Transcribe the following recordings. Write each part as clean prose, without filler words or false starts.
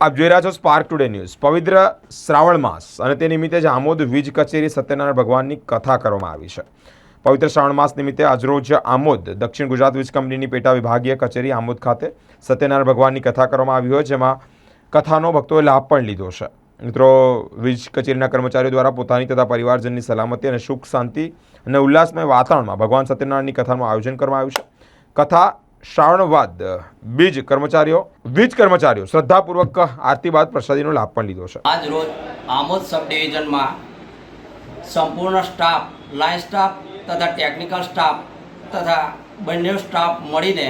આપ જોઈ રહ્યા છો સ્પાર્ક ટુડે ન્યૂઝ। પવિત્ર શ્રાવણ માસ અને તે નિમિત્તે જ આમોદ વીજ કચેરી સત્યનારાયણ ભગવાનની કથા કરવામાં આવી છે। પવિત્ર શ્રાવણ માસ નિમિત્તે આજરોજ આમોદ દક્ષિણ ગુજરાત વીજ કંપનીની પેટા વિભાગીય કચેરી આમોદ ખાતે સત્યનારાયણ ભગવાનની કથા કરવામાં આવી હોય, જેમાં કથાનો ભક્તોએ લાભ પણ લીધો છે। મિત્રો, વીજ કચેરીના કર્મચારીઓ દ્વારા પોતાની તથા પરિવારજનની સલામતી અને સુખ શાંતિ અને ઉલ્લાસમય વાતાવરણમાં ભગવાન સત્યનારાયણની કથાનું આયોજન કરવામાં આવ્યું છે। કથા શ્રાવણ બાદ વીજ કર્મચારીઓ શ્રદ્ધાપૂર્વક આરતી બાદ પ્રસાદીનો લાભ પણ લીધો છે। આજ રોજ આમોદ સબ ડિવિઝનમાં સંપૂર્ણ સ્ટાફ, લાઇન સ્ટાફ તથા ટેકનિકલ સ્ટાફ તથા બંને સ્ટાફ મળીને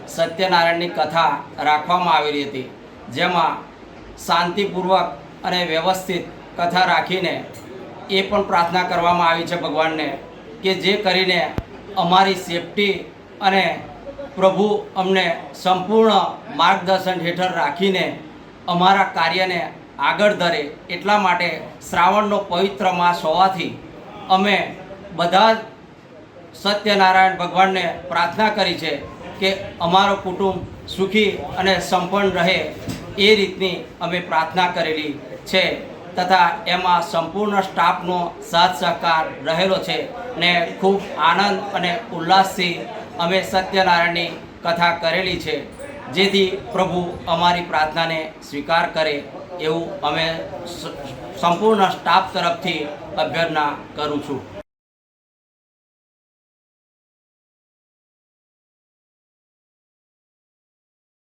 સત્યનારાયણની કથા રાખવામાં આવેલી હતી, જેમાં શાંતિપૂર્વક અને વ્યવસ્થિત કથા રાખીને એ પણ પ્રાર્થના કરવામાં આવી છે ભગવાનને કે જે કરીને અમારી સેફટી અને પ્રભુ અમને સંપૂર્ણ માર્ગદર્શન હેઠળ રાખીને અમારા કાર્યને આગળ ધરે। એટલા માટે શ્રાવણનો પવિત્ર માસ હોવાથી અમે બધા જ સત્યનારાયણ ભગવાનને પ્રાર્થના કરી છે કે અમારો કુટુંબ સુખી અને સંપન્ન રહે, એ રીતની અમે પ્રાર્થના કરેલી છે તથા એમાં સંપૂર્ણ સ્ટાફનો સાથ સહકાર રહેલો છે ને ખૂબ આનંદ અને ઉલ્લાસથી અમે સત્યનારાયણની કથા કરેલી છે, જેથી પ્રભુ અમારી પ્રાર્થનાને સ્વીકાર કરે એવું અમે સંપૂર્ણ સ્ટાફ તરફથી અભ્યર્થના કરું છું।